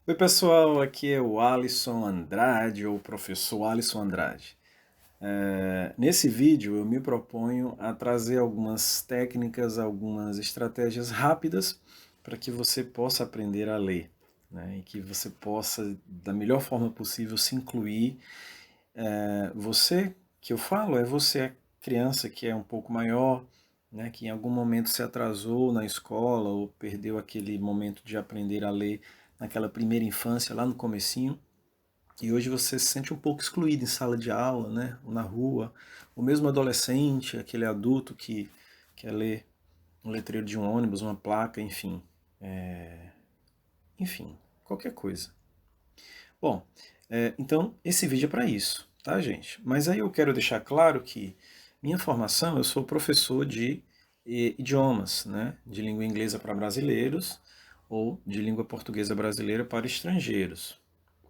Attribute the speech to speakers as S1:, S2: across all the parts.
S1: Oi pessoal, aqui é o Alisson Andrade, ou professor Alisson Andrade. Nesse vídeo eu me proponho a trazer algumas técnicas, algumas estratégias rápidas para que você possa aprender a ler, né? E que você possa, da melhor forma possível, se incluir. Você, que eu falo, é você, a criança que é um pouco maior, né? Que em algum momento se atrasou na escola ou perdeu aquele momento de aprender a ler naquela primeira infância, lá no comecinho, e hoje você se sente um pouco excluído em sala de aula, né, ou na rua, o mesmo adolescente, aquele adulto que quer ler um letreiro de um ônibus, uma placa, enfim, enfim, qualquer coisa. Bom, então esse vídeo é para isso, tá, gente? Mas aí eu quero deixar claro que minha formação, eu sou professor de idiomas, né, de língua inglesa para brasileiros ou de língua portuguesa brasileira para estrangeiros.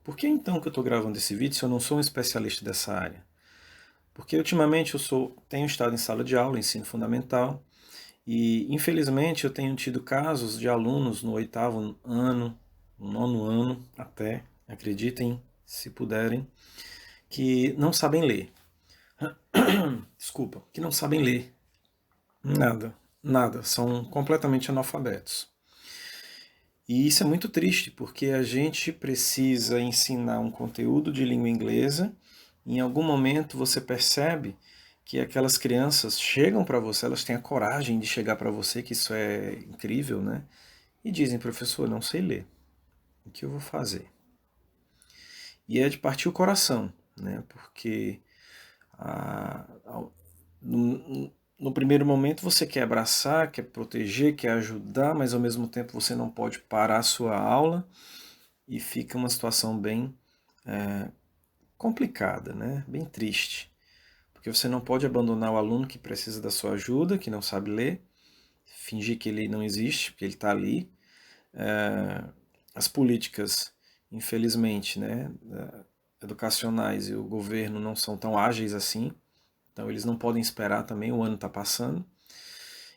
S1: Por que então que eu estou gravando esse vídeo se eu não sou um especialista dessa área? Porque ultimamente tenho estado em sala de aula, ensino fundamental, e infelizmente eu tenho tido casos de alunos no oitavo ano, no nono ano até, acreditem se puderem, que não sabem ler. Desculpa, que não sabem ler. Nada, nada, são completamente analfabetos. E isso é muito triste, porque a gente precisa ensinar um conteúdo de língua inglesa, e em algum momento você percebe que aquelas crianças chegam para você, elas têm a coragem de chegar para você, que isso é incrível, né? E dizem, professor, não sei ler, o que eu vou fazer? E é de partir o coração, né? Porque a, a, no primeiro momento você quer abraçar, quer proteger, quer ajudar, mas ao mesmo tempo você não pode parar a sua aula e fica uma situação bem complicada, né? Bem triste. Porque você não pode abandonar o aluno que precisa da sua ajuda, que não sabe ler, fingir que ele não existe, porque ele está ali. As políticas, infelizmente, né, educacionais e o governo não são tão ágeis assim, então eles não podem esperar também, o ano está passando.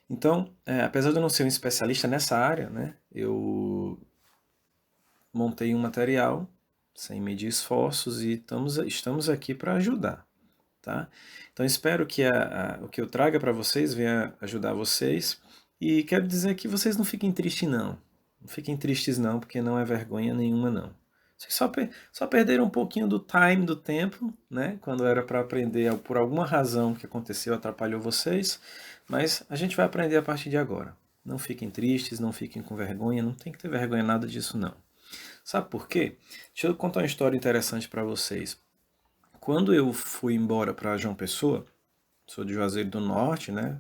S1: Então, apesar de eu não ser um especialista nessa área, né, eu montei um material sem medir esforços e estamos aqui para ajudar. Tá? Então espero que o que eu traga para vocês venha ajudar vocês, e quero dizer que vocês não fiquem tristes não. Não fiquem tristes não, porque não é vergonha nenhuma não. Vocês só perderam um pouquinho do time, do tempo, né? Quando era para aprender, por alguma razão que aconteceu, atrapalhou vocês, mas a gente vai aprender a partir de agora. Não fiquem tristes, não fiquem com vergonha, não tem que ter vergonha nada disso não. Sabe por quê? Deixa eu contar uma história interessante para vocês. Quando eu fui embora para João Pessoa, sou de Juazeiro do Norte, né?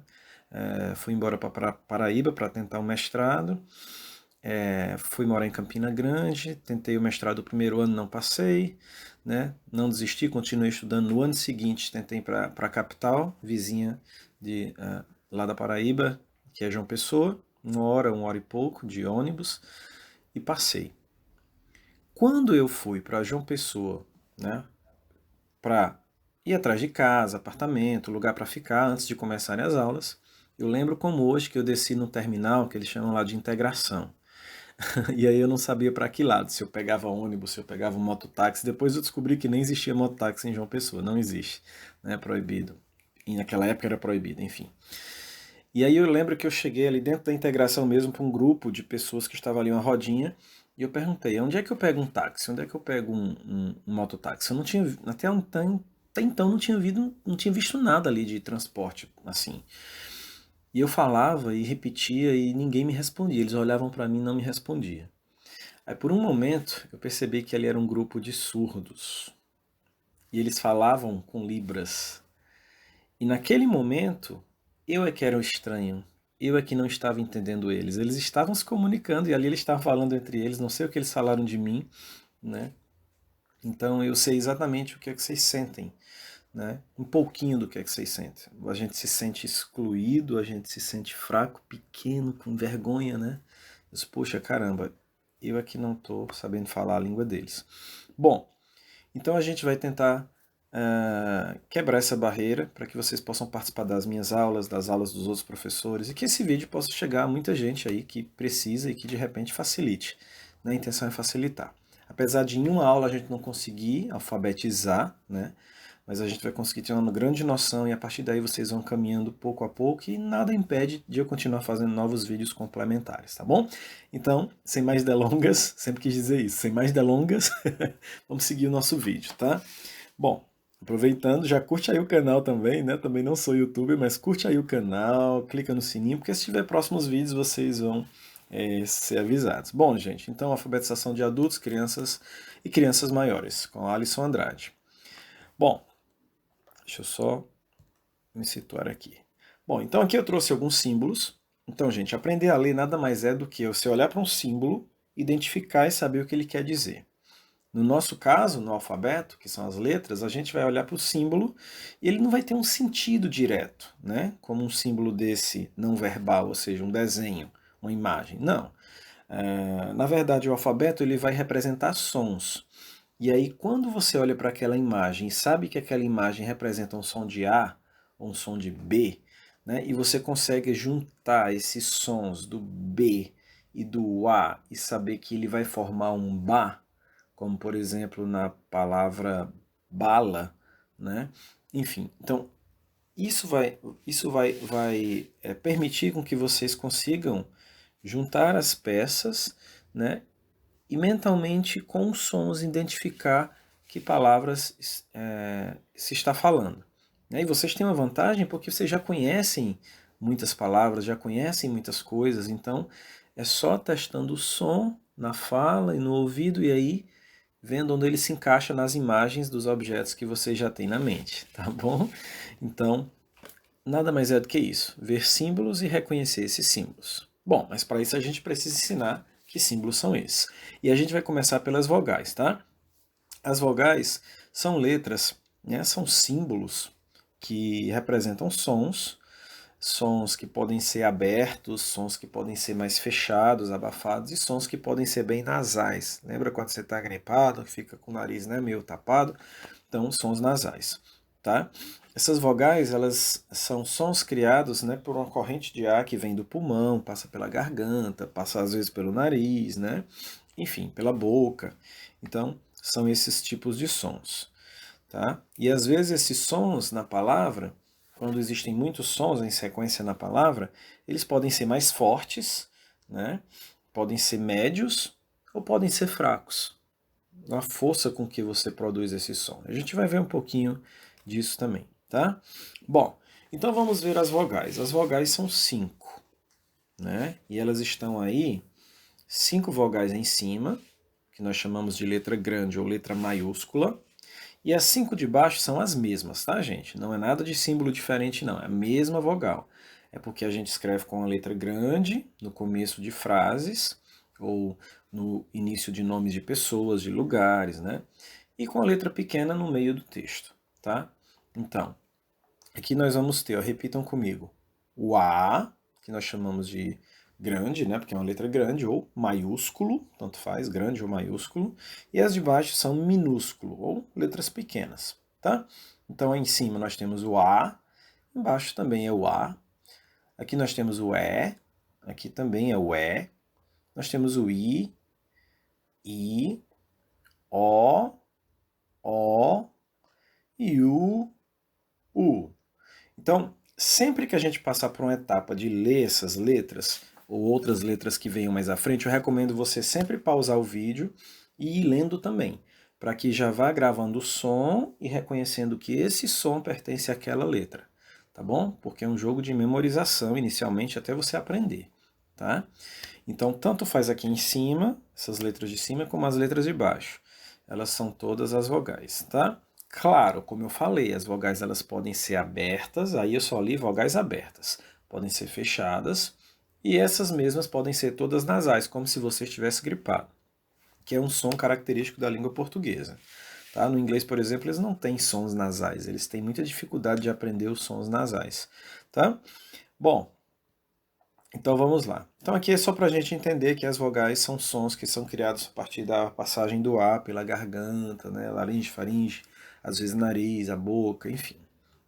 S1: Fui embora para Paraíba para tentar o mestrado. Fui morar em Campina Grande, tentei o mestrado o primeiro ano, não passei, né? Não desisti, continuei estudando. No ano seguinte, tentei para a capital, vizinha lá da Paraíba, que é João Pessoa, uma hora e pouco de ônibus, e passei. Quando eu fui para João Pessoa, né? Para ir atrás de casa, apartamento, lugar para ficar antes de começarem as aulas. Eu lembro como hoje que eu desci no terminal, que eles chamam lá de integração. E aí eu não sabia para que lado, se eu pegava ônibus, se eu pegava um mototáxi. Depois eu descobri que nem existia mototáxi em João Pessoa, não existe, né? Proibido. E naquela época era proibido, enfim. E aí eu lembro que eu cheguei ali dentro da integração mesmo para um grupo de pessoas que estavam ali, uma rodinha, e eu perguntei, onde é que eu pego um táxi? Onde é que eu pego um mototáxi? Eu não tinha, até então não tinha visto nada ali de transporte, assim. E eu falava e repetia e ninguém me respondia. Eles olhavam para mim e não me respondiam. Aí por um momento eu percebi que ali era um grupo de surdos. E eles falavam com libras. E naquele momento, eu é que era o estranho. Eu é que não estava entendendo eles. Eles estavam se comunicando e ali eles estavam falando entre eles. Não sei o que eles falaram de mim, né? Então eu sei exatamente o que é que vocês sentem, né? Um pouquinho do que é que vocês sentem. A gente se sente excluído, a gente se sente fraco, pequeno, com vergonha, né? Mas, poxa, caramba, eu é que não estou sabendo falar a língua deles. Bom, então a gente vai tentar quebrar essa barreira para que vocês possam participar das minhas aulas, das aulas dos outros professores, e que esse vídeo possa chegar a muita gente aí que precisa e que de repente facilite, né? A intenção é facilitar. Apesar de em uma aula a gente não conseguir alfabetizar, né? Mas a gente vai conseguir ter uma grande noção e a partir daí vocês vão caminhando pouco a pouco e nada impede de eu continuar fazendo novos vídeos complementares, tá bom? Então, sem mais delongas, sempre quis dizer isso, sem mais delongas, vamos seguir o nosso vídeo, tá? Bom, aproveitando, já curte aí o canal também, né? Também não sou youtuber, mas curte aí o canal, clica no sininho, porque se tiver próximos vídeos vocês vão ser avisados. Bom, gente, então alfabetização de adultos, crianças e crianças maiores, com Alisson Andrade. Bom, deixa eu só me situar aqui. Bom, então aqui eu trouxe alguns símbolos. Então, gente, aprender a ler nada mais é do que você olhar para um símbolo, identificar e saber o que ele quer dizer. No nosso caso, no alfabeto, que são as letras, a gente vai olhar para o símbolo e ele não vai ter um sentido direto, né? Como um símbolo desse não verbal, ou seja, um desenho, uma imagem. Não. Na verdade, o alfabeto ele vai representar sons. E aí, quando você olha para aquela imagem e sabe que aquela imagem representa um som de A ou um som de B, né, e você consegue juntar esses sons do B e do A e saber que ele vai formar um Ba, como por exemplo na palavra bala, né? Enfim, então isso vai permitir com que vocês consigam juntar as peças, né, e mentalmente com os sons identificar que palavras se está falando. E vocês têm uma vantagem porque vocês já conhecem muitas palavras, já conhecem muitas coisas, então é só testando o som na fala e no ouvido e aí vendo onde ele se encaixa nas imagens dos objetos que vocês já têm na mente, tá bom? Então, nada mais é do que isso, ver símbolos e reconhecer esses símbolos. Bom, mas para isso a gente precisa ensinar que símbolos são esses. E a gente vai começar pelas vogais, tá? As vogais são letras, né? São símbolos que representam sons, sons que podem ser abertos, sons que podem ser mais fechados, abafados, e sons que podem ser bem nasais. Lembra quando você está gripado, que fica com o nariz, né, meio tapado? Então, sons nasais, tá? Essas vogais, elas são sons criados, né, por uma corrente de ar que vem do pulmão, passa pela garganta, passa às vezes pelo nariz, né? Enfim, pela boca. Então, são esses tipos de sons, tá? E às vezes esses sons na palavra, quando existem muitos sons em sequência na palavra, eles podem ser mais fortes, né? Podem ser médios ou podem ser fracos, na força com que você produz esse som. A gente vai ver um pouquinho disso também, tá? Bom, então vamos ver as vogais. As vogais são 5, né? E elas estão aí, 5 vogais em cima, que nós chamamos de letra grande ou letra maiúscula, e as 5 de baixo são as mesmas, tá, gente? Não é nada de símbolo diferente, não. É a mesma vogal. É porque a gente escreve com a letra grande no começo de frases, ou no início de nomes de pessoas, de lugares, né? E com a letra pequena no meio do texto, tá? Então, aqui nós vamos ter, ó, repitam comigo, o A, que nós chamamos de grande, né, porque é uma letra grande, ou maiúsculo, tanto faz, grande ou maiúsculo, e as de baixo são minúsculo, ou letras pequenas, tá? Então, aí em cima nós temos o A, embaixo também é o A, aqui nós temos o E, aqui também é o E, nós temos o I, O, O e U. Então, sempre que a gente passar por uma etapa de ler essas letras, ou outras letras que venham mais à frente, eu recomendo você sempre pausar o vídeo e ir lendo também, para que já vá gravando o som e reconhecendo que esse som pertence àquela letra, tá bom? Porque é um jogo de memorização inicialmente até você aprender, tá? Então, tanto faz aqui em cima, essas letras de cima, como as letras de baixo. Elas são todas as vogais, tá? Claro, como eu falei, as vogais elas podem ser abertas, aí eu só li vogais abertas. Podem ser fechadas, e essas mesmas podem ser todas nasais, como se você estivesse gripado, que é um som característico da língua portuguesa. Tá? No inglês, por exemplo, eles não têm sons nasais, eles têm muita dificuldade de aprender os sons nasais. Tá? Bom, então vamos lá. Então aqui é só para a gente entender que as vogais são sons que são criados a partir da passagem do ar pela garganta, né, laringe, faringe, às vezes nariz, a boca, enfim.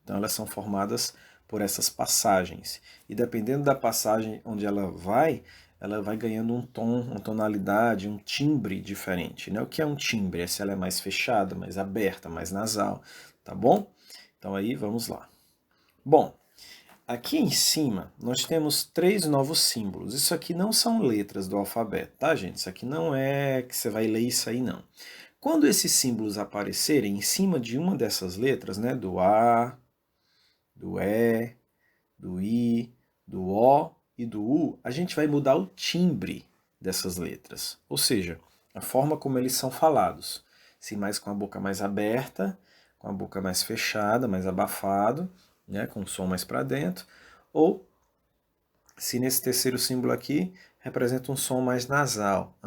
S1: Então elas são formadas por essas passagens. E dependendo da passagem onde ela vai, ela vai ganhando um tom, uma tonalidade, um timbre diferente, né? O que é um timbre? É se ela é mais fechada, mais aberta, mais nasal, tá bom? Então aí, vamos lá. Bom, aqui em cima nós temos 3 novos símbolos. Isso aqui não são letras do alfabeto, tá, gente? Isso aqui não é que você vai ler isso aí, não. Quando esses símbolos aparecerem em cima de uma dessas letras, né, do A, do E, do I, do O e do U, a gente vai mudar o timbre dessas letras. Ou seja, a forma como eles são falados. Se mais com a boca mais aberta, com a boca mais fechada, mais abafado, né, com o som mais para dentro, ou se nesse terceiro símbolo aqui representa um som mais nasal,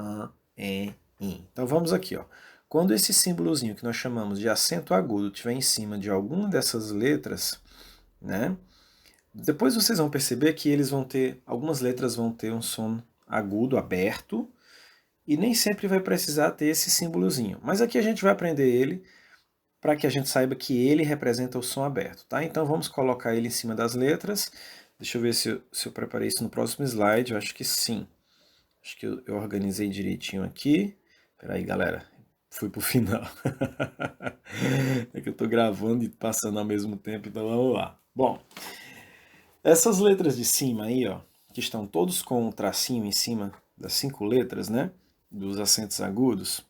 S1: in. Então vamos aqui, ó. Quando esse símbolozinho que nós chamamos de acento agudo estiver em cima de alguma dessas letras, né, depois vocês vão perceber que algumas letras vão ter um som agudo, aberto, e nem sempre vai precisar ter esse símbolozinho. Mas aqui a gente vai aprender ele para que a gente saiba que ele representa o som aberto, tá? Então vamos colocar ele em cima das letras. Deixa eu ver se eu preparei isso no próximo slide, eu acho que sim. Acho que eu organizei direitinho aqui. Espera aí, galera. Fui pro final. É que eu tô gravando e passando ao mesmo tempo, então vamos lá. Bom, essas letras de cima aí, ó, que estão todos com um tracinho em cima das 5 letras, né, dos acentos agudos,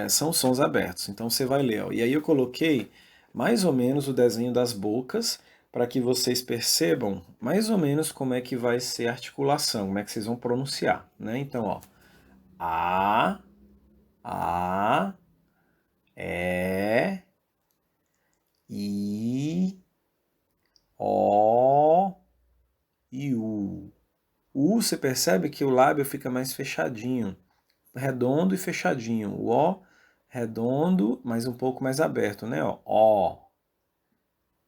S1: são sons abertos. Então você vai ler, ó. E aí eu coloquei mais ou menos o desenho das bocas para que vocês percebam mais ou menos como é que vai ser a articulação, como é que vocês vão pronunciar, né? Então, ó, a, é, i, o e u. O U, você percebe que o lábio fica mais fechadinho, redondo e fechadinho. O O, redondo, mas um pouco mais aberto, né? O,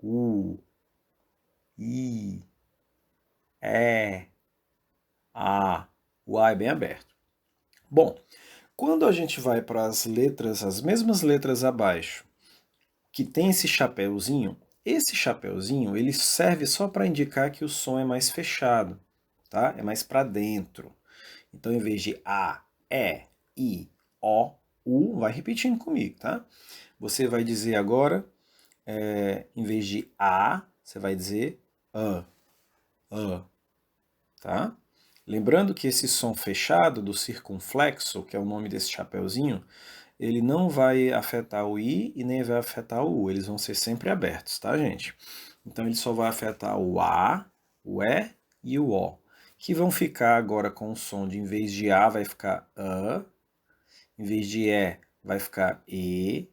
S1: U, I, E, A. O A é bem aberto. Bom, quando a gente vai para as letras, as mesmas letras abaixo, que tem esse chapéuzinho ele serve só para indicar que o som é mais fechado, tá? É mais para dentro. Então, em vez de A, E, I, O, U, vai repetindo comigo, tá? Você vai dizer agora, em vez de A, você vai dizer A, tá? Lembrando que esse som fechado do circunflexo, que é o nome desse chapeuzinho, ele não vai afetar o I e nem vai afetar o U, eles vão ser sempre abertos, tá, gente? Então ele só vai afetar o A, o E e o O, que vão ficar agora com o som de, em vez de A, vai ficar A, em vez de E, vai ficar E,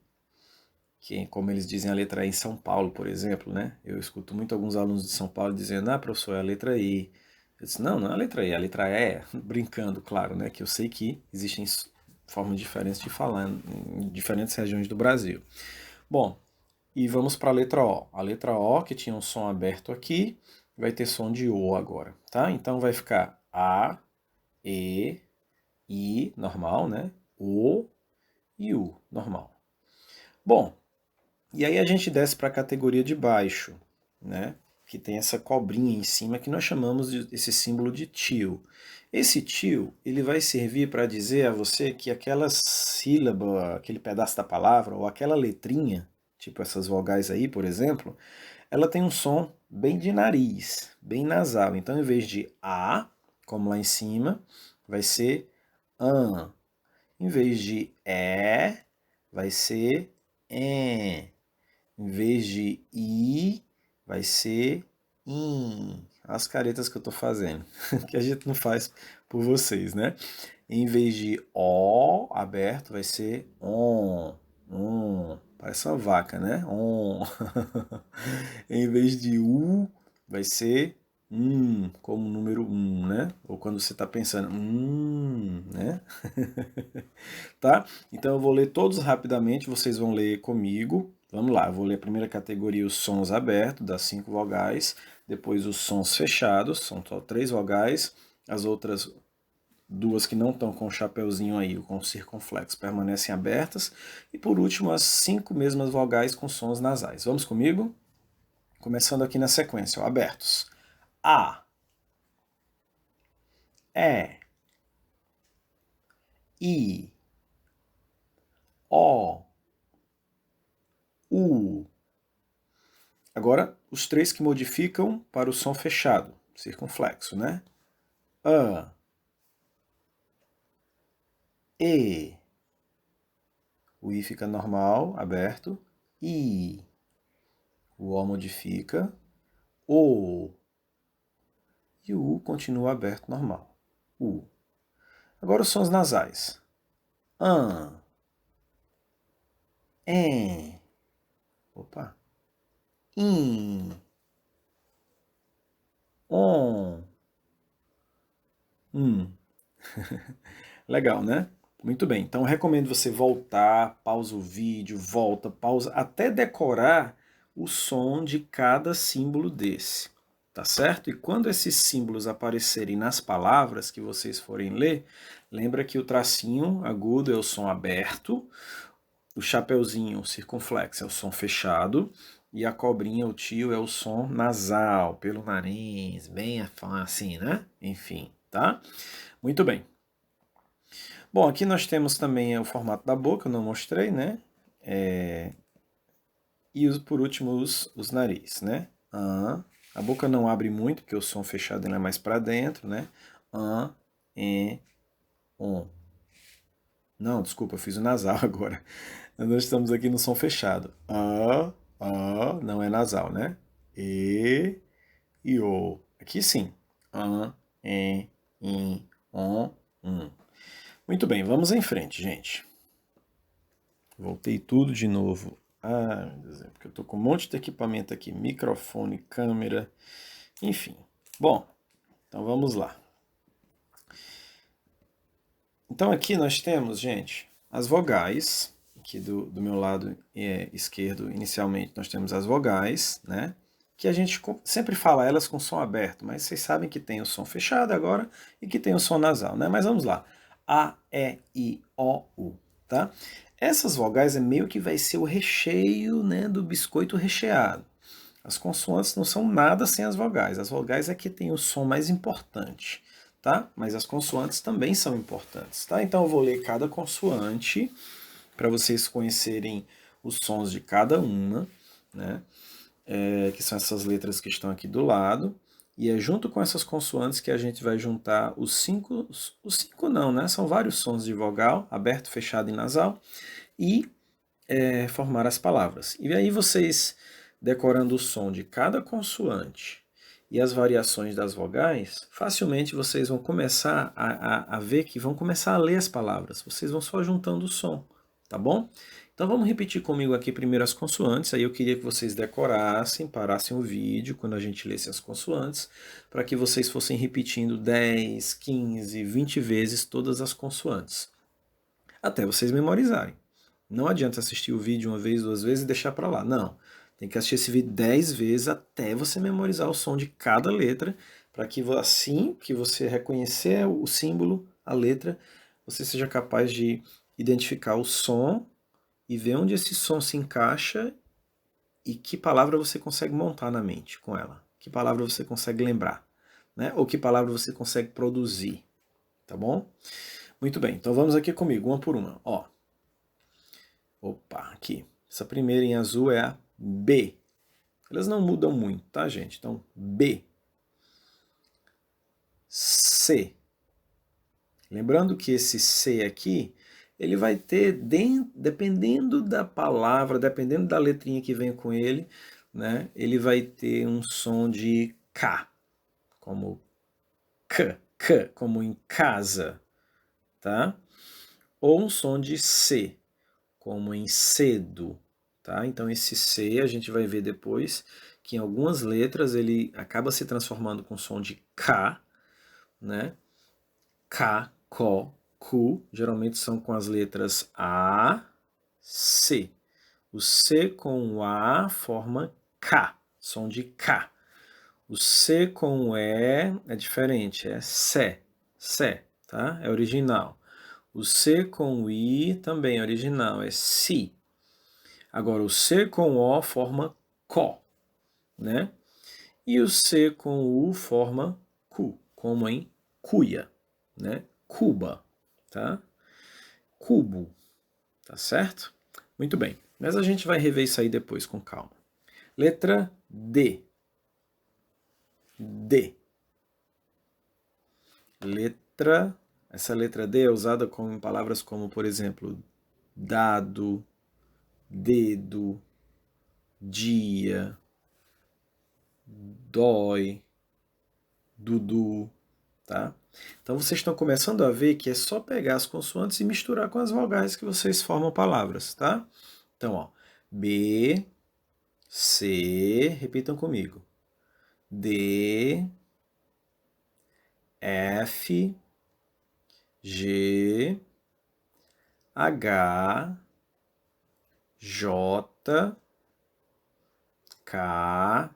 S1: que como eles dizem a letra E em São Paulo, por exemplo, né? Eu escuto muito alguns alunos de São Paulo dizendo, professor, é a letra I. Eu disse, não, não é a letra I, é a letra E, brincando, claro, né? Que eu sei que existem formas diferentes de falar em diferentes regiões do Brasil. Bom, e vamos para a letra O. A letra O, que tinha um som aberto aqui, vai ter som de O agora, tá? Então vai ficar A, E, I, normal, né? O e U, normal. Bom, e aí a gente desce para a categoria de baixo, né? Que tem essa cobrinha em cima que nós chamamos esse símbolo de tio. Esse tio, ele vai servir para dizer a você que aquela sílaba, aquele pedaço da palavra, ou aquela letrinha, tipo essas vogais aí, por exemplo, ela tem um som bem de nariz, bem nasal. Então, em vez de A, como lá em cima, vai ser an. Em vez de E, vai ser EN. Em vez de I, vai ser IN. As caretas que eu estou fazendo, que a gente não faz por vocês, né? Em vez de O aberto, vai ser ON. ON. Parece uma vaca, né? ON. Em vez de U, vai ser como número 1, né? Ou quando você está pensando, né? Tá? Então eu vou ler todos rapidamente, vocês vão ler comigo. Vamos lá, eu vou ler a primeira categoria, os sons abertos, das 5 vogais, depois os sons fechados, são só 3 vogais, as outras 2 que não estão com o chapeuzinho aí, com o circunflexo, permanecem abertas, e por último as 5 mesmas vogais com sons nasais. Vamos comigo? Começando aqui na sequência, ó, abertos. A, E, I, O, U. Agora, os três que modificam para o som fechado, circunflexo, né? A, E. O I fica normal, aberto. I. O O modifica. O. E o U continua aberto, normal. U. Agora os sons nasais. An. En. Opa. In. On. Legal, né? Muito bem. Então, recomendo você voltar, pausa o vídeo, volta, pausa, até decorar o som de cada símbolo desse. Tá certo? E quando esses símbolos aparecerem nas palavras que vocês forem ler, lembra que o tracinho agudo é o som aberto, o chapeuzinho circunflexo é o som fechado, e a cobrinha, o tio, é o som nasal, pelo nariz, bem assim, né? Enfim, tá? Muito bem. Bom, aqui nós temos também o formato da boca, eu não mostrei, né? E por último os nariz, né? A boca não abre muito, porque o som fechado ele é mais para dentro, né? E, on. Não, desculpa, eu fiz o nasal agora. Nós estamos aqui no som fechado. Não é nasal, né? E o. Aqui sim. E, in, on, Muito bem, vamos em frente, gente. Voltei tudo de novo. Meu Deus, porque eu tô com um monte de equipamento aqui, microfone, câmera, enfim. Bom, então vamos lá. Então aqui nós temos, gente, as vogais. Aqui do meu lado esquerdo, inicialmente, nós temos as vogais, né? Que a gente sempre fala elas com som aberto, mas vocês sabem que tem o som fechado agora e que tem o som nasal, né? Mas vamos lá. A, E, I, O, U, tá? Essas vogais é meio que vai ser o recheio, né, do biscoito recheado. As consoantes não são nada sem as vogais. As vogais é que tem o som mais importante, tá? Mas as consoantes também são importantes, tá? Então eu vou ler cada consoante para vocês conhecerem os sons de cada uma, né? Que são essas letras que estão aqui do lado. E é junto com essas consoantes que a gente vai juntar os cinco não, né? São vários sons de vogal, aberto, fechado e nasal, e formar as palavras. E aí vocês, decorando o som de cada consoante e as variações das vogais, facilmente vocês vão começar a ver que vão começar a ler as palavras. Vocês vão só juntando o som, tá bom? Então vamos repetir comigo aqui primeiro as consoantes, aí eu queria que vocês decorassem, parassem o vídeo quando a gente lesse as consoantes, para que vocês fossem repetindo 10, 15, 20 vezes todas as consoantes, até vocês memorizarem. Não adianta assistir o vídeo uma vez, duas vezes e deixar para lá, não. Tem que assistir esse vídeo 10 vezes até você memorizar o som de cada letra, para que assim que você reconhecer o símbolo, a letra, você seja capaz de identificar o som e ver onde esse som se encaixa e que palavra você consegue montar na mente com ela. Que palavra você consegue lembrar, né? Ou que palavra você consegue produzir, tá bom? Muito bem, então vamos aqui comigo, uma por uma. Ó. Opa, aqui. Essa primeira em azul é a B. Elas não mudam muito, tá, gente? Então, B. C. Lembrando que esse C aqui, ele vai ter, dependendo da palavra, dependendo da letrinha que vem com ele, né, ele vai ter um som de K, como como em casa, tá? Ou um som de C, como em cedo, tá? Então esse C a gente vai ver depois que em algumas letras ele acaba se transformando com som de K, né? K, Ko, Ku, geralmente são com as letras A, C. O C com o A forma K, som de K. O C com o E é diferente, é Sé, Sé, tá? É original. O C com o I também é original, é Si. Agora o C com o O forma Có, né? E o C com o U forma Cu, como em cuia, né? Cuba, tá? cubo, tá certo? Muito bem, mas a gente vai rever isso aí depois com calma. Letra D. D. Essa letra D é usada em palavras como, por exemplo, dado, dedo, dia, dói, dudu, tá? Então vocês estão começando a ver que é só pegar as consoantes e misturar com as vogais que vocês formam palavras, tá? Então, ó, B, C, repitam comigo. D, F, G, H, J, K,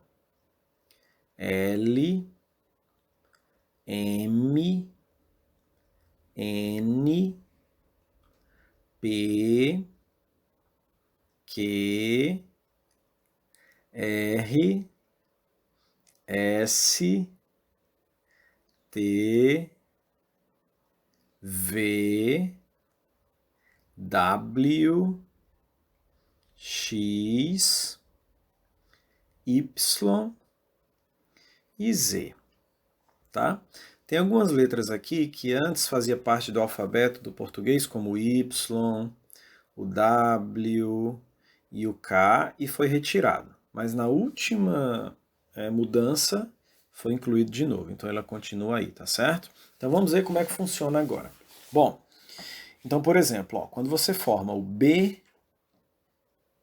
S1: L, M, N, P, Q, R, S, T, V, W, X, Y e Z, tá? Tem algumas letras aqui que antes fazia parte do alfabeto do português, como o Y, o W e o K, e foi retirado. Mas na última mudança foi incluído de novo, então ela continua aí, tá certo? Então vamos ver como é que funciona agora. Bom, então por exemplo, ó, quando você forma o B,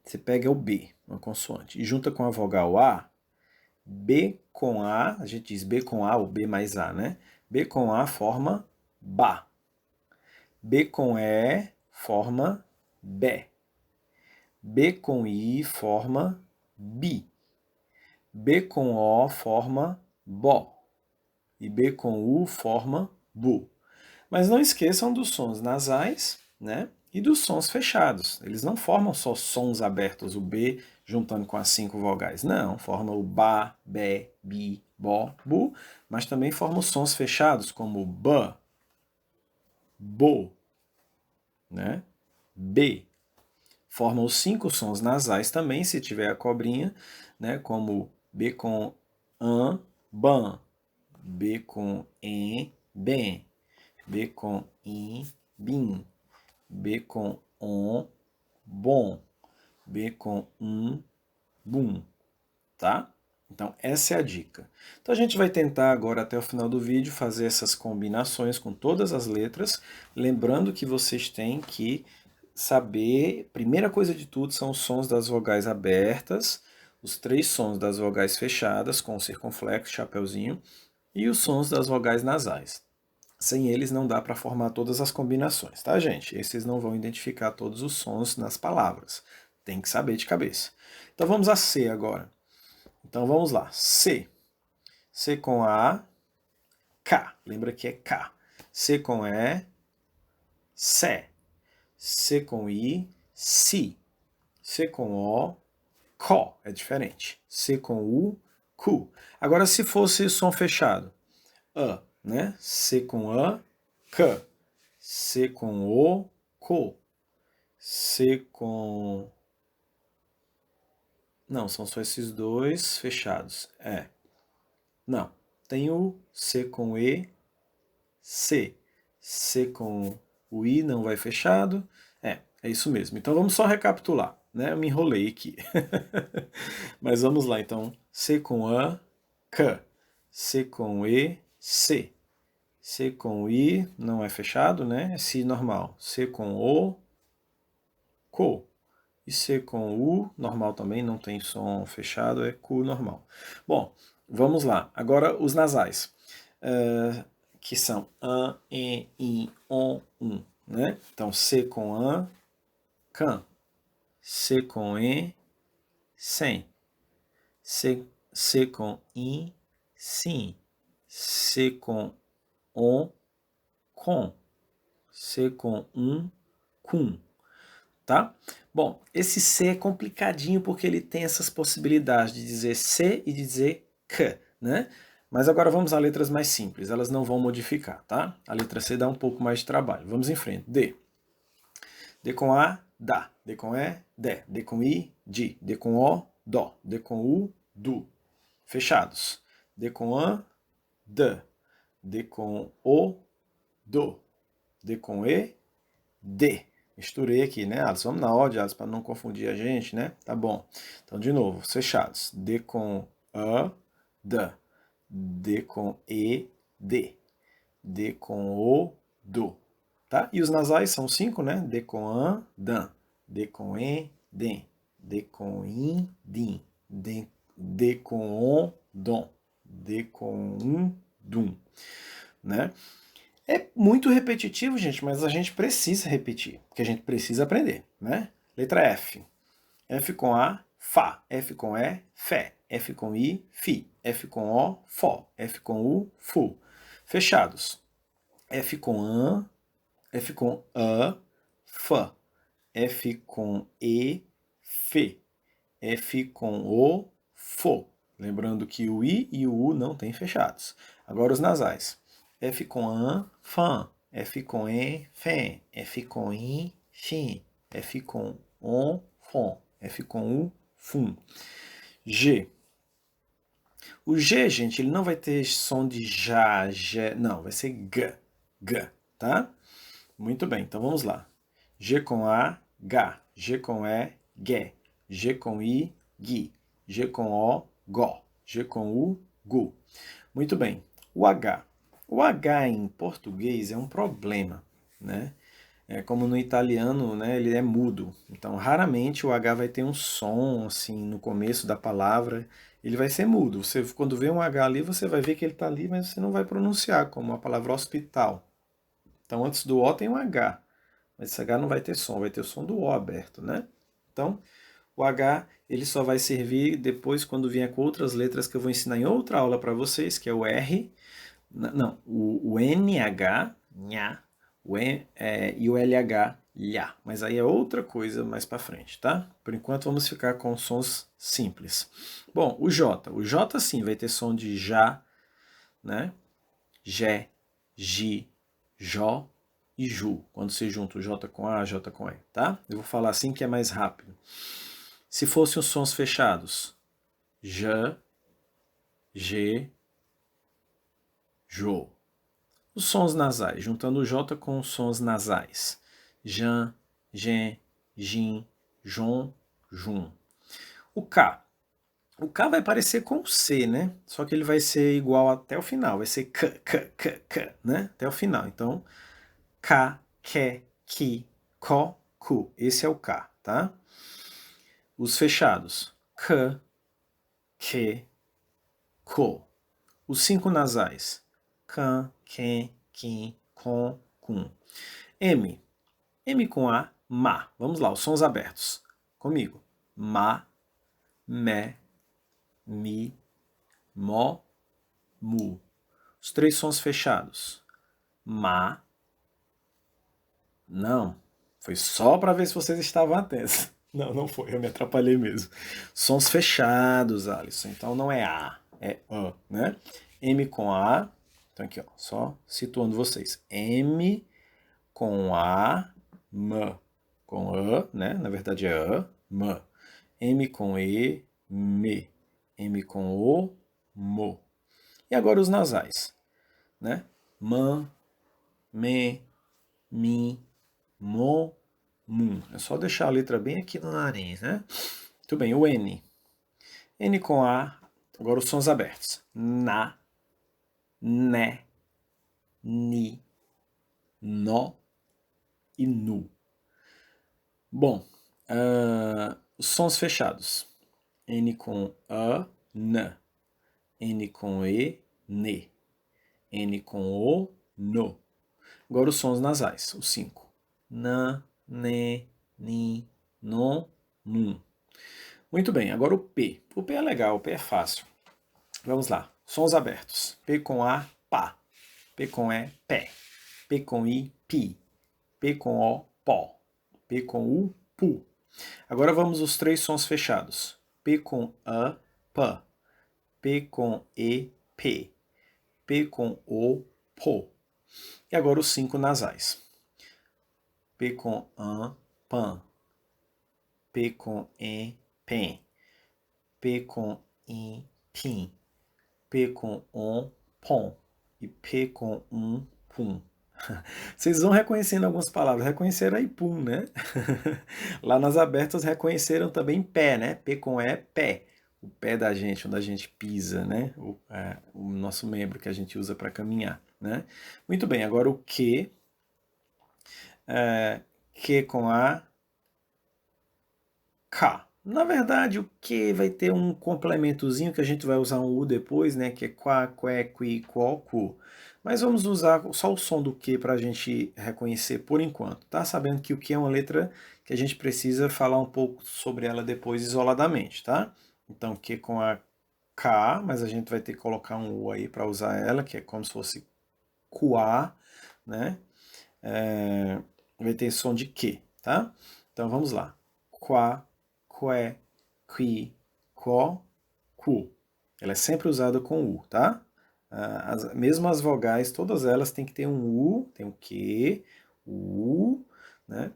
S1: você pega o B, uma consoante, e junta com a vogal A, B com A gente diz B com A ou B mais A, né? B com A forma BA. B com E forma BÉ. B com I forma BI. B com O forma BO. E B com U forma BU. Mas não esqueçam dos sons nasais, né? E dos sons fechados. Eles não formam só sons abertos, o B juntando com as 5 vogais. Não, formam o BA, BÉ, BI, BO, BU, mas também formam sons fechados, como B, BO, né? B. Formam os 5 sons nasais também, se tiver a cobrinha, né? Como B com AN, BAN, B com EN, BEM, B com IN, BIM, B com ON, BOM, B com BUM, tá? Então, essa é a dica. Então, a gente vai tentar agora, até o final do vídeo, fazer essas combinações com todas as letras, lembrando que vocês têm que saber, primeira coisa de tudo, são os sons das vogais abertas, os 3 sons das vogais fechadas, com circunflexo, chapeuzinho, e os sons das vogais nasais. Sem eles não dá para formar todas as combinações, tá, gente? Esses não vão identificar todos os sons nas palavras. Tem que saber de cabeça. Então vamos a C agora. Então vamos lá. C. C com A, K. Lembra que é K. C com E, Sé. C com I, Si. C com O, Có. É diferente. C com U, Cu. Agora se fosse som fechado. A, né? C com A, C. C com O, Co. C com... Não, são só esses dois fechados. É. Não. Tem o C com E, C. C com o I não vai fechado. É isso mesmo. Então vamos só recapitular, né? Eu me enrolei aqui. Mas vamos lá, então. C com A, C. C com E, C. C com I não é fechado, né? É Si normal. C com O, Co. E C com U, normal também, não tem som fechado, é Cu normal. Bom, vamos lá. Agora os nasais, que são AN, EN, I, ON, né? Então, C com AN, CAN. C com E, SEM. C com I, SIM. C com ON, COM. C com CUM. Tá? Bom, esse C é complicadinho porque ele tem essas possibilidades de dizer C e de dizer C, né? Mas agora vamos a letras mais simples, elas não vão modificar, tá? A letra C dá um pouco mais de trabalho. Vamos em frente. D. D com A, dá. D com E, dé. D com I, di. D com O, dó. D com U, du. Fechados. D com A, D. D com O, do. D com E, D. Misturei aqui, né, Alisson? Vamos na ordem, Alisson, para não confundir a gente, né? Tá bom. Então, de novo, fechados. D com A, D. D com E, D. D com O, do. Tá? E os nasais são 5, né? D com an, dan. D com e, dem. D com in, din. D com on, dom. D com dum. Né? É muito repetitivo, gente, mas a gente precisa repetir, porque a gente precisa aprender, né? Letra F. F com A, Fá. F com E, Fé. F com I, Fi. F com O, Fó. F com U, Fu. Fechados. F com An, F com A, Fã. F com E, Fê. F com O, Fô. Lembrando que o I e o U não têm fechados. Agora os nasais. F com An, Fã. F com E, Fém. F com I, Fim. F com On, Fom. F com U, Fum. G. O G, gente, ele não vai ter som de já, Gé. Não, vai ser G. G, tá? Muito bem, então vamos lá. G com A, Gá. G com E, Gué. G com I, Gui. G com O, Gó. G com U, Gu. Muito bem. O H. O H em português é um problema, né? É como no italiano, né? Ele é mudo. Então, raramente o H vai ter um som, assim, no começo da palavra. Ele vai ser mudo. Você, quando vê um H ali, você vai ver que ele está ali, mas você não vai pronunciar, como a palavra hospital. Então, antes do O tem um H. Mas esse H não vai ter som, vai ter o som do O aberto, né? Então, o H ele só vai servir depois quando vier com outras letras que eu vou ensinar em outra aula para vocês, que é o R, não, o NH, nha, e o LH, lhá. Mas aí é outra coisa mais para frente, tá? Por enquanto vamos ficar com sons simples. Bom, o J. O J sim vai ter som de já, né? Jé, gi, jó e ju. Quando se junta o J com A, J com E, tá? Eu vou falar assim que é mais rápido. Se fossem os sons fechados, J, G, Jo. Os sons nasais, juntando o J com os sons nasais. Jan, Gen, Jin, Jon, Jun. O K. O K vai parecer com o C, né? Só que ele vai ser igual até o final. Vai ser K, K, K, K, né? Até o final. Então, K, Ke, Ki, Ko, Ku. Esse é o K, tá? Os fechados. K, Que, Ko. Os 5 nasais. Kan, Ken, Kin, Kon, Kun. M. M com A, Ma. Vamos lá, os sons abertos. Comigo. Ma, Me, Mi, Mo, Mu. Os 3 sons fechados. Ma. Não. Foi só para ver se vocês estavam atentos. Não, não foi, eu me atrapalhei mesmo. Sons fechados, Alisson. Então não é A, é A, né? M com A. Então aqui, ó, só situando vocês. M com A, M com A, né? Na verdade é A, M. M com E, Me. M com O, Mo. E agora os nasais, né? Man, Me, Mi, Mo, Mum. É só deixar a letra bem aqui no nariz, né? Muito bem, o N. N com A, agora os sons abertos. Na, né, ni, nó e nu. Bom, os sons fechados. N com A, N. N com E, Ne. N com O, No. Agora os sons nasais, os 5. Na, ne, ni, no, num. Muito bem, agora o P. O P é legal, o P é fácil. Vamos lá. Sons abertos. P com A, pá. P com E, pé. P com I, pi. P com O, pó. P com U, pu. Agora vamos os 3 sons fechados. P com A, pá. P com E, p. P com O, po. E agora os 5 nasais. P com an, pan. P com E, pen. P com I, pim. P com on, pom. E P com pum. Vocês vão reconhecendo algumas palavras. Reconheceram aí pum, né? Lá nas abertas reconheceram também pé, né? P com E, pé. O pé da gente, onde a gente pisa, né? O nosso membro que a gente usa para caminhar, né? Muito bem, agora o que. Que com a K. Na verdade, o que vai ter um complementozinho que a gente vai usar um U depois, né? Que é quá, qué, qui, quó, cu. Mas vamos usar só o som do que para a gente reconhecer por enquanto, tá? Sabendo que o que é uma letra que a gente precisa falar um pouco sobre ela depois isoladamente, tá? Então, que com a K, mas a gente vai ter que colocar um U aí para usar ela, que é como se fosse cuá, né? Vai ter som de que, tá? Então, vamos lá. Quá, qué, qui, quó, cu. Ela é sempre usada com U, tá? Mesmo as vogais, todas elas têm que ter um U, tem um que, o U, né?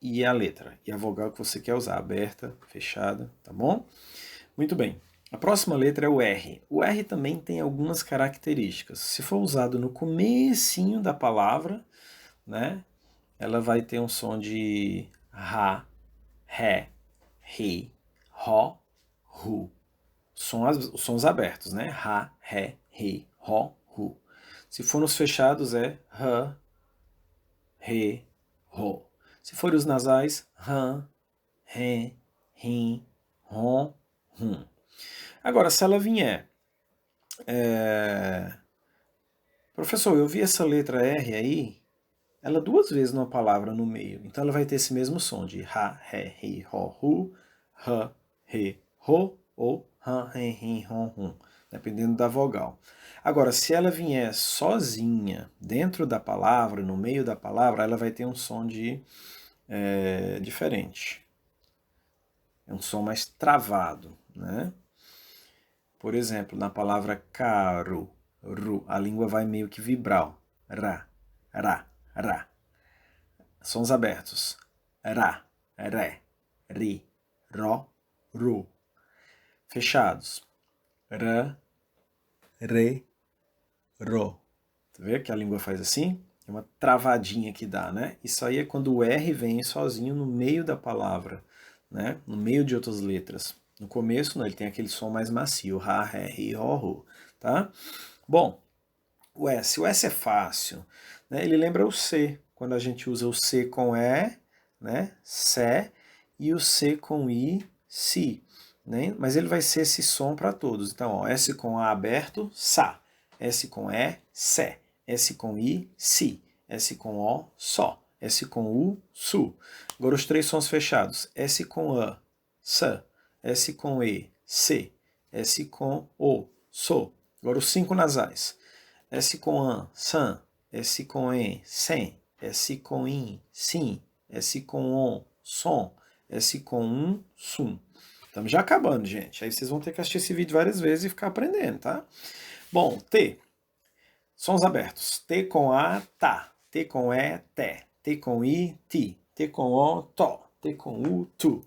S1: E a letra, e a vogal que você quer usar, aberta, fechada, tá bom? Muito bem. A próxima letra é o R. O R também tem algumas características. Se for usado no comecinho da palavra, né? Ela vai ter um som de ra, ré, ri, ró, ru. Sons abertos, né? Ra, ré, ri, ró, ru. Se for nos fechados é rã, rê, rô. Se for os nasais, rã, ré, rim, rom, rum. Agora, se ela vier... Professor, eu vi essa letra R aí, ela duas vezes numa palavra no meio. Então ela vai ter esse mesmo som de ra, ré, ri, ró, ru, rã, rê, rô ou rã, ré, rim, rom, rum, dependendo da vogal. Agora, se ela vier sozinha dentro da palavra, no meio da palavra, ela vai ter um som diferente. É um som mais travado, né? Por exemplo, na palavra caro, ru, a língua vai meio que vibrar. Ra, ra, ra. Sons abertos. Ra, ré, ri, ró, ru. Fechados. Rã, re, ro. Você vê que a língua faz assim? É uma travadinha que dá, né? Isso aí é quando o R vem sozinho no meio da palavra, né? No meio de outras letras. No começo, não, ele tem aquele som mais macio. Ra, ré, ri, ró, ru. Tá? Bom, o S. O S é fácil, né? Ele lembra o C. Quando a gente usa o C com E, né? Sé, e o C com I, si. Né? Mas ele vai ser esse som para todos. Então, ó, S com A aberto, sa. S com E, sé. S com I, si. S com O, só. S com U, su. Agora os três sons fechados. S com A, sa. S com E, se. S com O, so. Agora os cinco nasais. S com an, san. S com en, sen. S com in, sim. S com on, som. S com sum. Estamos já acabando, gente. Aí vocês vão ter que assistir esse vídeo várias vezes e ficar aprendendo, tá? Bom, T. Sons abertos. T com A, tá. T com E, té. T com I, ti. T com O, tó. T com U, tu.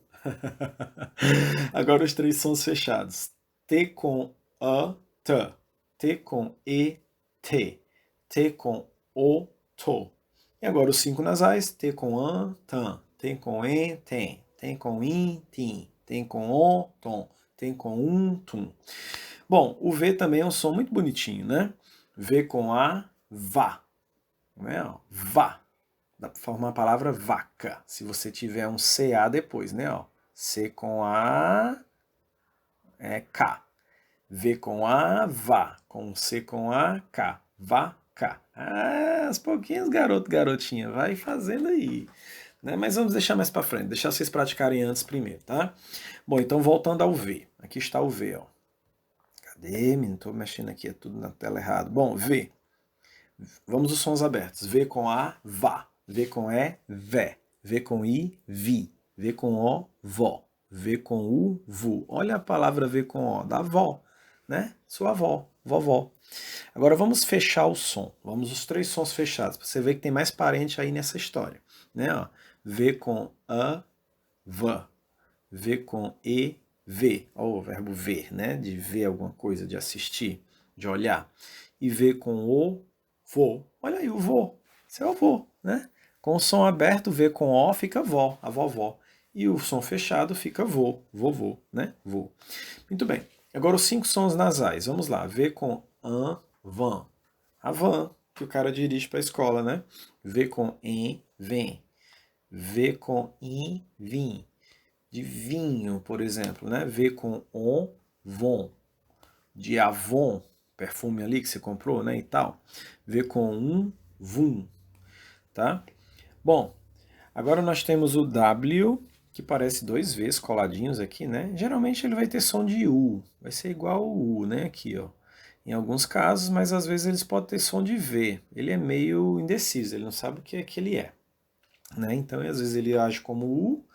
S1: Agora os três sons fechados. T com A, t. T com E, T. T com O, to. E agora os cinco nasais. T com an, tan. T com en, tem. T com in, tim. Tem com on, tom. Tem com tum. Bom, o V também é um som muito bonitinho, né? V com A, vá. Não é? Vá. Dá para formar a palavra vaca, se você tiver um CA depois, né? Ó. C com A é K. V com A, vá. Com C com A, K. Vaca. Ah, aos pouquinhos, garoto, garotinha. Vai fazendo aí. Né? Mas vamos deixar mais para frente. Deixar vocês praticarem antes primeiro, tá? Bom, então voltando ao V. Aqui está o V, ó. Cadê? Não estou mexendo aqui, é tudo na tela errado. Bom, V. Vamos os sons abertos. V com A, vá. V com E, vé. V com I, vi. V com O, vó. V com U, vu. Olha a palavra V com O, da avó, né? Sua avó, vovó. Agora vamos fechar o som. Vamos os três sons fechados, para você ver que tem mais parente aí nessa história. né? Ó, V com A, V. V com E, ver. Olha o verbo ver, né? De ver alguma coisa, de assistir, de olhar. E V com o, vô. Olha aí, o vô. Esse é o vô, né? Com o som aberto, V com O fica vó, a vovó. E o som fechado fica vô, vovô, né? Vô. Muito bem. Agora os 5 sons nasais. Vamos lá. V com an, van. A van que o cara dirige para a escola, né? V com em, vem. V com in, vim. De vinho, por exemplo, né? V com on, von. De Avon, perfume ali que você comprou, né? E tal. V com vum. Tá? Bom, agora nós temos o W, que parece 2 Vs coladinhos aqui, né? Geralmente ele vai ter som de U, vai ser igual o U, né? Aqui, ó. Em alguns casos, mas às vezes eles podem ter som de V. Ele é meio indeciso, ele não sabe o que é que ele é, né? Então, às vezes ele age como U,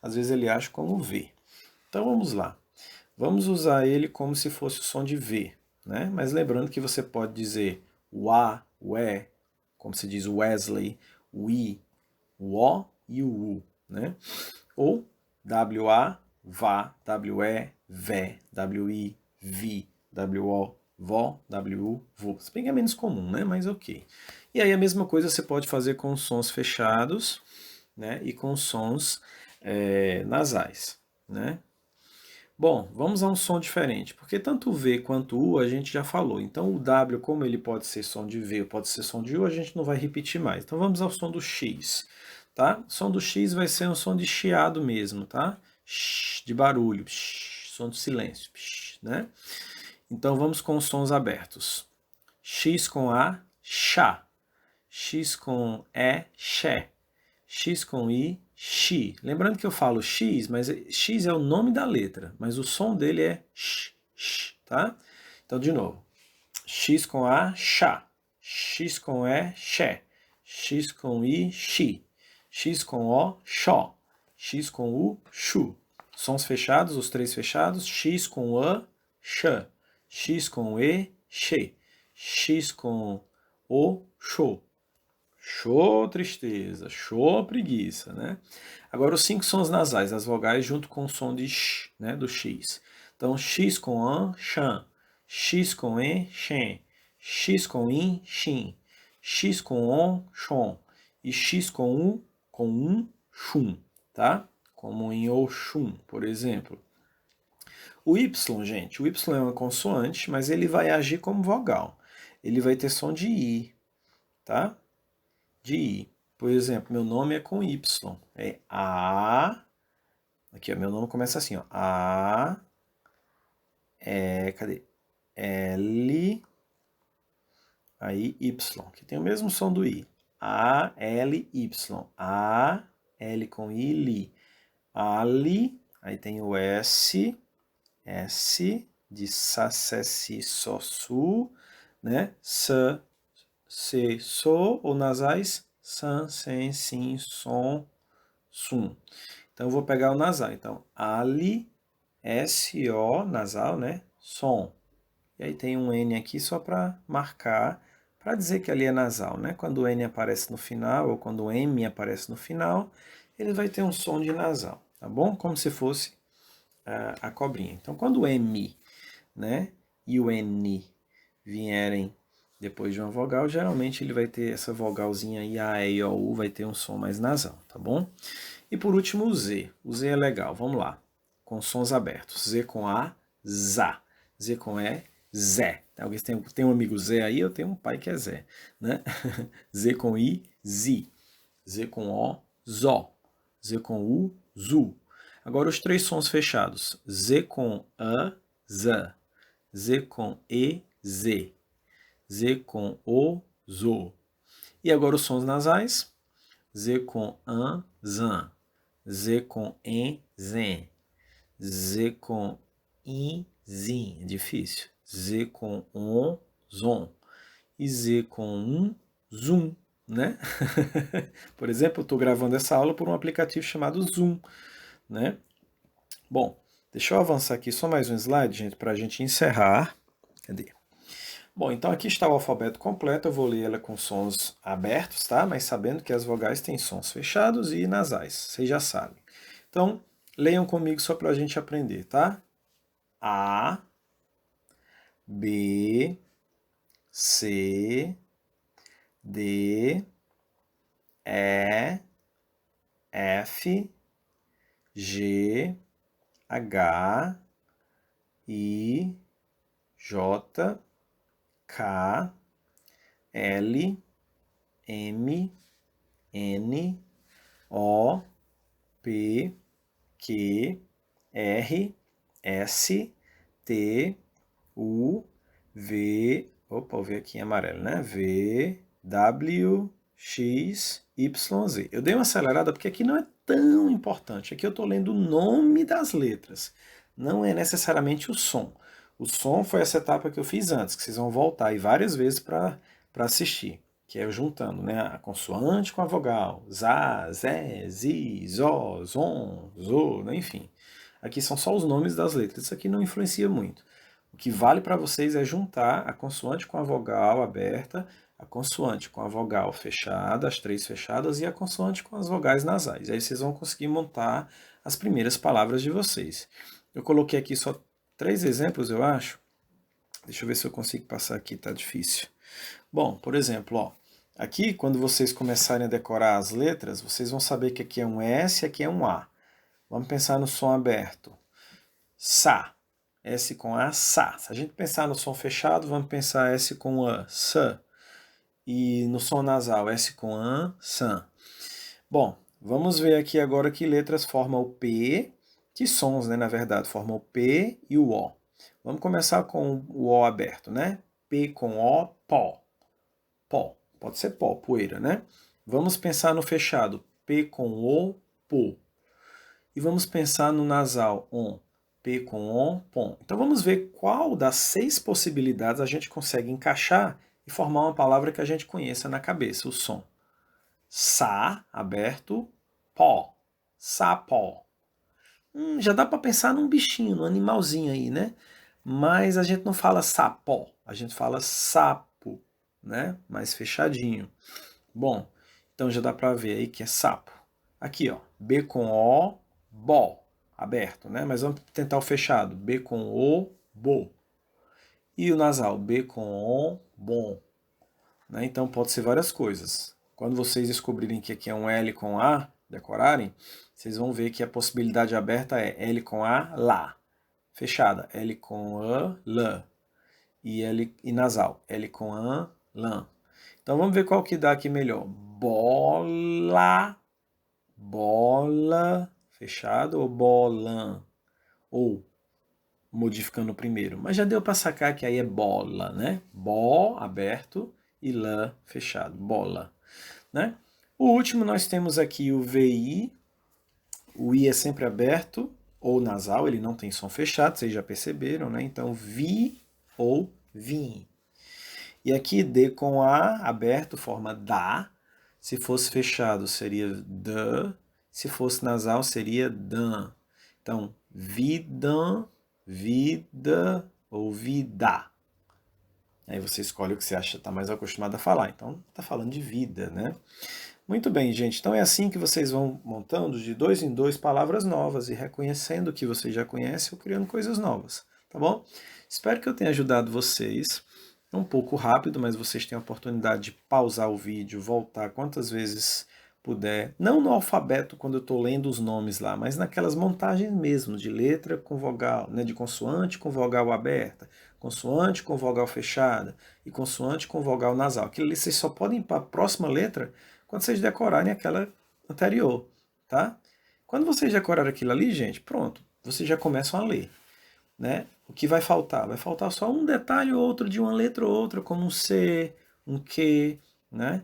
S1: às vezes ele age como V. Então, vamos lá. Vamos usar ele como se fosse o som de V, né? Mas lembrando que você pode dizer o A, o E, como se diz o Wesley, o I, o O e o U, né? Ou WA, vá, WE, vé, WI, vi, WO, vó, WU, vô. Se bem que é menos comum, né? Mas ok. E aí a mesma coisa você pode fazer com os sons fechados, né? E com os sons nasais, né? Bom, vamos a um som diferente, porque tanto o V quanto o U a gente já falou. Então o W, como ele pode ser som de V, pode ser som de U, a gente não vai repetir mais. Então vamos ao som do X, tá? O som do X vai ser um som de chiado mesmo, tá? De barulho, som de silêncio, né? Então vamos com os sons abertos. X com A, chá. X com E, xé. X com I, xi. Lembrando que eu falo X, mas X é o nome da letra, mas o som dele é x, tá? Então, de novo. X com A, chá. X com E, xé. X com I, xi. X com O, xó. X com U, chu. Sons fechados, os 3 fechados. X com A, xã. X com E, xê. X com O, xô. Show tristeza, show preguiça, né? Agora os 5 sons nasais, as vogais junto com o som de sh, né, do x. Então x com an, chan, x com en, shen, x com in, shin, x com on, shon e x com shun, tá? Como em Oxum, por exemplo. O y, gente, o y é uma consoante, mas ele vai agir como vogal. Ele vai ter som de i, tá? De I. Por exemplo, meu nome é com Y. É A. Aqui, ó, meu nome começa assim, ó. A. Cadê? L. Aí Y. Que tem o mesmo som do I. A, L, Y. A, L com I, li. Ali. Aí tem o S. S. De Sa, Se, Si, So, Su. Né? Sa, Se, So. Ou nasais. San, Sen, Sim, Som, Sum. Então eu vou pegar o nasal. Então, ali, S-O, nasal, né? Som. E aí tem um N aqui só para marcar, para dizer que ali é nasal, né? Quando o N aparece no final, ou quando o M aparece no final, ele vai ter um som de nasal, tá bom? Como se fosse a cobrinha. Então, quando o M, né, e o N vierem depois de uma vogal, geralmente ele vai ter essa vogalzinha aí, A, E, I, O, U, vai ter um som mais nasal, tá bom? E por último o Z. O Z é legal, vamos lá. Com sons abertos. Z com A, Zá. Z com E, Zé. Alguém tem um amigo Zé aí? Eu tenho um pai que é Zé, né? Z com I, Zi. Z com O, Zó. Z com U, Zu. Agora os 3 sons fechados. Z com A, Zã. Z com E, Z. Z com O, Zo. E agora os sons nasais. Z com An, Zan. Z com en, zen. Z com in, zin. É difícil. Z com on, zon. E Z com zoom, né? Por exemplo, eu estou gravando essa aula por um aplicativo chamado Zoom, né? Bom, deixa eu avançar aqui só mais um slide, gente, para a gente encerrar. Cadê? Bom, então aqui está o alfabeto completo, eu vou ler ela com sons abertos, tá? Mas sabendo que as vogais têm sons fechados e nasais, vocês já sabem. Então, leiam comigo só para a gente aprender, tá? A, B, C, D, E, F, G, H, I, J, K, L, M, N, O, P, Q, R, S, T, U, V, opa, o V aqui em amarelo, né? V, W, X, Y, Z. Eu dei uma acelerada porque aqui não é tão importante. Aqui eu estou lendo o nome das letras, não é necessariamente o som. O som foi essa etapa que eu fiz antes, que vocês vão voltar aí várias vezes para assistir, que é eu juntando, né, a consoante com a vogal. Zá, zé, zi, zó, zon, zo, né, enfim. Aqui são só os nomes das letras, isso aqui não influencia muito. O que vale para vocês é juntar a consoante com a vogal aberta, a consoante com a vogal fechada, as três fechadas, e a consoante com as vogais nasais. Aí vocês vão conseguir montar as primeiras palavras de vocês. Eu coloquei aqui só 3 exemplos, eu acho. Deixa eu ver se eu consigo passar aqui, tá difícil. Bom, por exemplo, ó, aqui quando vocês começarem a decorar as letras, vocês vão saber que aqui é um S e aqui é um A. Vamos pensar no som aberto. Sa. S com A, sa. Se a gente pensar no som fechado, vamos pensar S com A, sa. E no som nasal, S com A, san. Bom, vamos ver aqui agora que letras formam o P, que sons, né, na verdade, formam o P e o O. Vamos começar com o O aberto, né? P com O, pó. Pó. Pode ser pó, poeira, né? Vamos pensar no fechado, P com O, pô. E vamos pensar no nasal, on. P com on, pom. Então vamos ver qual das 6 possibilidades a gente consegue encaixar e formar uma palavra que a gente conheça na cabeça, o som. Sa, aberto, pó. Sapó. Já dá para pensar num bichinho, num animalzinho aí, né? Mas a gente não fala sapó, a gente fala sapo, né? Mais fechadinho. Bom, então já dá para ver aí que é sapo. Aqui, ó, B com O, bó, aberto, né? Mas vamos tentar o fechado. B com O, bo. E o nasal, B com O, bom. Né? Então pode ser várias coisas. Quando vocês descobrirem que aqui é um L com A, decorarem, vocês vão ver que a possibilidade aberta é L com A, lá. Fechada, L com A, lã. E nasal, L com A, lã. Então vamos ver qual que dá aqui melhor. Bola, bola, fechado, ou bolã, ou modificando o primeiro. Mas já deu para sacar que aí é bola, né? Bó, aberto, e lã, fechado, bola, né? O último nós temos aqui o VI, o I é sempre aberto, ou nasal, ele não tem som fechado, vocês já perceberam, né? Então, vi ou vim. E aqui D com A aberto forma da. Se fosse fechado seria da. Se fosse nasal seria dan. Então, vidam, vida ou vida. Aí você escolhe o que você acha está mais acostumado a falar. Então, está falando de vida, né? Muito bem, gente. Então é assim que vocês vão montando de 2 em 2 palavras novas e reconhecendo o que vocês já conhecem ou criando coisas novas, tá bom? Espero que eu tenha ajudado vocês. É um pouco rápido, mas vocês têm a oportunidade de pausar o vídeo, voltar quantas vezes puder. Não no alfabeto quando eu estou lendo os nomes lá, mas naquelas montagens mesmo, de letra com vogal, né, de consoante com vogal aberta, consoante com vogal fechada e consoante com vogal nasal. Aquilo ali vocês só podem ir para a próxima letra quando vocês decorarem aquela anterior, tá? Quando vocês decorarem aquilo ali, gente, pronto, vocês já começam a ler, né? O que vai faltar? Vai faltar só um detalhe ou outro de uma letra ou outra, como um C, um Q, né?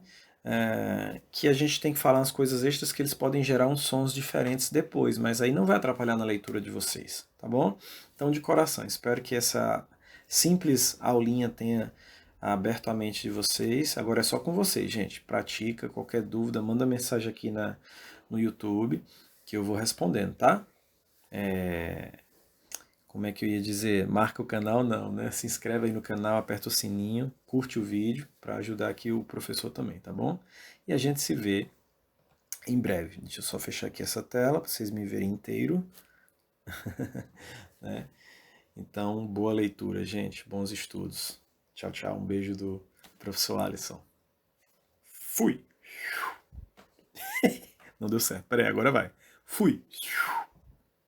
S1: Que a gente tem que falar as coisas extras que eles podem gerar uns sons diferentes depois, mas aí não vai atrapalhar na leitura de vocês, tá bom? Então, de coração, espero que essa simples aulinha tenha aberto a mente de vocês. Agora é só com vocês, gente. Pratica, qualquer dúvida, manda mensagem aqui no YouTube que eu vou respondendo, tá? como é que eu ia dizer? Marca o canal, não, né? Se inscreve aí no canal, aperta o sininho, curte o vídeo para ajudar aqui o professor também, tá bom? E a gente se vê em breve. Deixa eu só fechar aqui essa tela para vocês me verem inteiro, né? Então, boa leitura, gente. Bons estudos. Tchau, tchau. Um beijo do professor Alisson. Fui! Não deu certo. Peraí, agora vai. Fui!